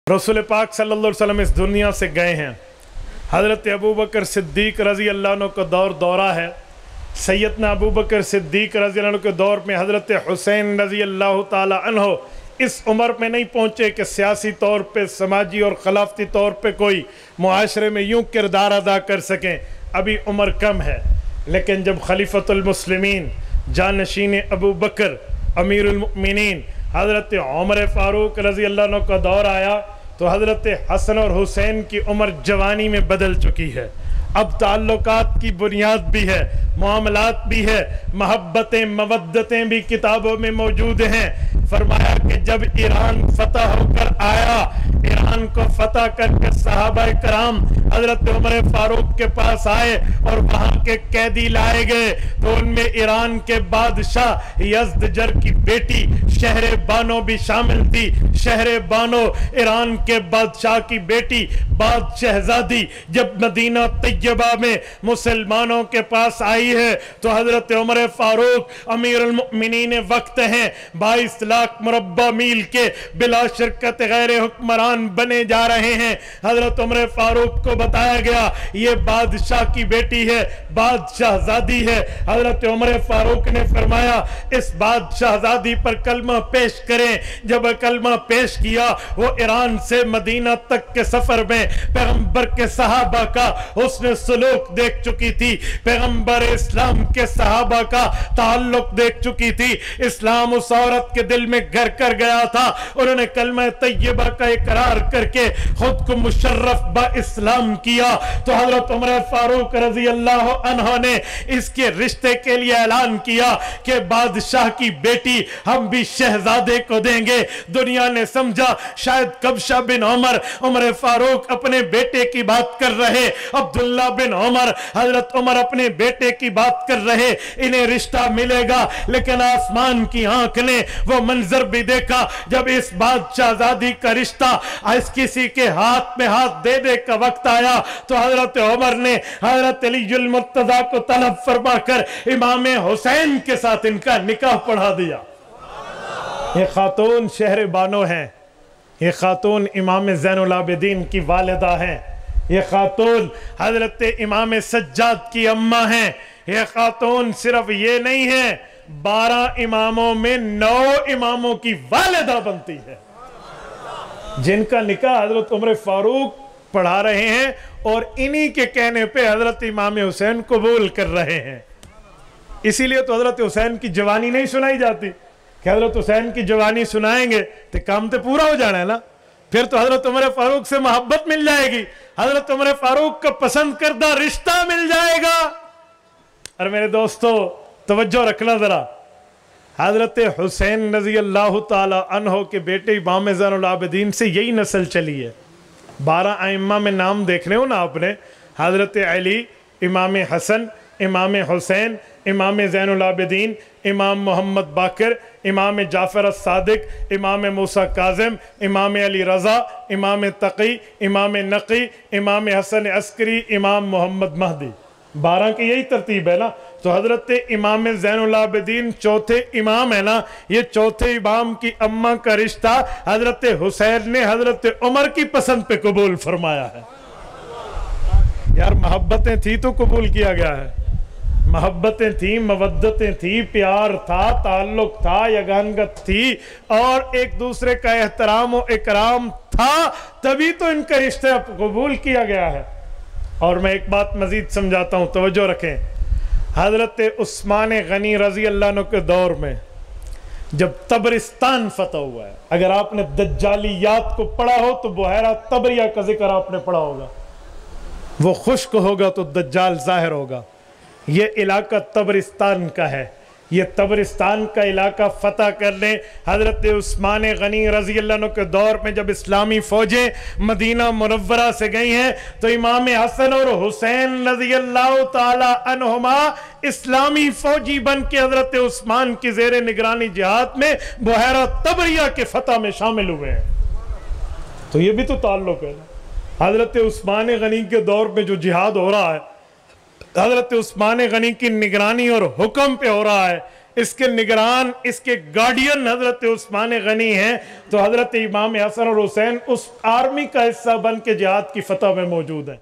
रसूल पाक सल्लल्लाहु अलैहि वसल्लम इस दुनिया से गए हैं। हज़रत अबू बकर सिद्दीक़ रज़ी अल्लाह अन्हु का दौरा है। सैयदना अबू बकर सिद्दीक़ रज़ी अल्लाह अन्हु के दौर में हज़रत हुसैन रज़ी अल्लाह ताला अन्हु इस उम्र में नहीं पहुँचे कि सियासी तौर पे, समाजी और खिलाफती तौर पे कोई मुआशरे में यूँ किरदार अदा कर सकें, अभी उम्र कम है। लेकिन जब खलीफतुल मुस्लिमीन जानशीन अबू बकर अमीरुल मुमिनीन हज़रत उमर फ़ारूक रज़ी अल्लाह अन्हु का दौर आया तो हज़रत हसन और हुसैन की उम्र जवानी में बदल चुकी है। अब ताल्लुकात की बुनियाद भी है, मामलात भी है, मोहब्बतें मवद्दतें भी किताबों में मौजूद हैं। फरमाया कि जब ईरान फतह होकर आया, ईरान को फतह करके सहाबा कराम हज़रत उमर फ़ारूक के पास आए और वहाँ के कैदी लाए गए तो उनमें ईरान के बादशाह यज़दजर की बेटी शहर बानो भी शामिल थी। शहर बानो ईरान के बादशाह की बेटी बाद शहजादी जब मदीना तैयबा में मुसलमानों के पास आई है तो हज़रत उमर फ़ारूक अमीरुल मुमिनीन वक्त हैं, 22 लाख मुरब्बा मील के बिला शिरकत गैर हुक्मरान बने जा रहे हैं। हज़रत उमर फ़ारूक को बताया गया ये बादशाह की बेटी है, बादशाहजादी है। हज़रत उमर फ़ारूक ने फरमाया इस बादशाहजादी पर कलमा पेश करें। जब कलमा पेश किया वो ईरान से मदीना तक के सफर में पैगंबर के सहाबा का हुस्न सलूक देख चुकी थी, पैगंबर इस्लाम के सहाबा का ताल्लुक देख चुकी थी। इस्लाम उस औरत के दिल में घर कर गया था। उन्होंने कलमा तैयबा का इकरार करके खुद को मुशर्रफ बा इस्लाम किया तो हज़रत उमर फ़ारूक रज़ी अल्लाह अन्हु ने इसके रिश्ते के लिए ऐलान किया कि बादशाह की बेटी हम भी शहजादे को देंगे। दुनिया ने समझा शायद कबशा बिन उमर फ़ारूक अपने बेटे की बात कर रहे, अब्दुल्ला बिन उमर, हज़रत उमर अपने बेटे की बात कर रहे, इन्हें रिश्ता मिलेगा। लेकिन आसमान की आंख ने वो मंजर भी देखा जब इस बादशाहजादी का रिश्ता इस किसी के हाथ में हाथ दे दे का वक्त आया तो हज़रत उमर ने हज़रत अलीयुल मुर्तज़ा को तलब फरमाकर इमाम हुसैन के साथ इनका निकाह पढ़ा दिया। ये खातून शहर बानो हैं, ये खातून इमाम ज़ैनुल आबिदीन की वालिदा हैं, ये खातून हज़रत इमाम सज्जाद की अम्मा हैं। ये खातून सिर्फ ये नहीं है, 12 इमामों में 9 इमामों की वालिदा बनती है जिनका निकाह हज़रत उमर फ़ारूक पढ़ा रहे हैं और इन्हीं के कहने पे हज़रत इमाम हुसैन कबूल कर रहे हैं। इसीलिए तो हज़रत हुसैन की जवानी नहीं सुनाई जाती कि हज़रत हुसैन की जवानी सुनाएंगे तो काम तो पूरा हो जाना है ना, फिर तो हज़रत उमर फ़ारूक से मोहब्बत मिल जाएगी, हज़रत उमर फ़ारूक का पसंद करदा रिश्ता मिल जाएगा। और मेरे दोस्तों तवज्जो रखना ज़रा, हज़रत हुसैन रज़ी अल्लाह ताला अन्हो के बेटे इमाम ज़ैनुल आबिदीन से यही नस्ल चली है। 12 आइम्मा में नाम देख रहे हो ना आपने, हज़रत अली, इमाम हसन, इमाम हुसैन, इमाम ज़ैनुल आबिदीन, इमाम मोहम्मद बाकर, इमाम जाफ़र as-सादिक, इमाम मूसा काज़िम, इमाम अली रज़ा, इमाम तक़ी, इमाम नक़ी, इमाम हसन अस्करी, इमाम मोहम्मद महदी। 12 की यही तरतीब है ना। तो हज़रत इमाम ज़ैनुल आबिदीन चौथे इमाम है ना, ये चौथे इमाम की अम्मा का रिश्ता हज़रत हुसैन ने हज़रत उमर की पसंद पे कबूल फरमाया है। यार मोहब्बतें थी तो कबूल किया गया है, मोहब्बतें थी, मवद्दतें थी, प्यार था, ताल्लुक था, यगानगत थी और एक दूसरे का एहतराम और इकराम था, तभी तो इनका रिश्ता कबूल किया गया है। और मैं एक बात मजीद समझाता हूँ, तवज्जो रखें। हज़रत उस्मान गनी रज़ी अल्लाह अन्हु के दौर में जब तबरिस्तान फतह हुआ है, अगर आपने दज्जालियात को पढ़ा हो तो बुहैरा तबरिया का जिक्र आपने पढ़ा होगा, वो खुश्क होगा तो दज्जाल ज़ाहिर होगा। ये इलाका तबरिस्तान का है। ये तबरिस्तान का इलाका फतह करने हज़रत उस्मान गनी रज़ी अल्लाह अन्हु के दौर में जब इस्लामी फ़ौजें मदीना मुनव्वरा से गई हैं तो इमाम हसन और हुसैन रज़ी अल्लाह ताला अन्हुमा इस्लामी फ़ौजी बन के हज़रत उस्मान की ज़ेर निगरानी जिहाद में बुहैरा तबरिया के फतह में शामिल हुए हैं। तो ये भी तो ताल्लुक़ है ना। हज़रत उस्मान गनी के दौर में जो जिहाद हो रहा है, हज़रत उस्मान गनी की निगरानी और हुक्म पे हो रहा है, اس کے نگران، اس کے گارڈین حضرت عثمان غنی ہیں، تو حضرت امام حسن اور حسین اس آرمی کا حصہ بن کے جہاد کی فتح میں موجود ہیں۔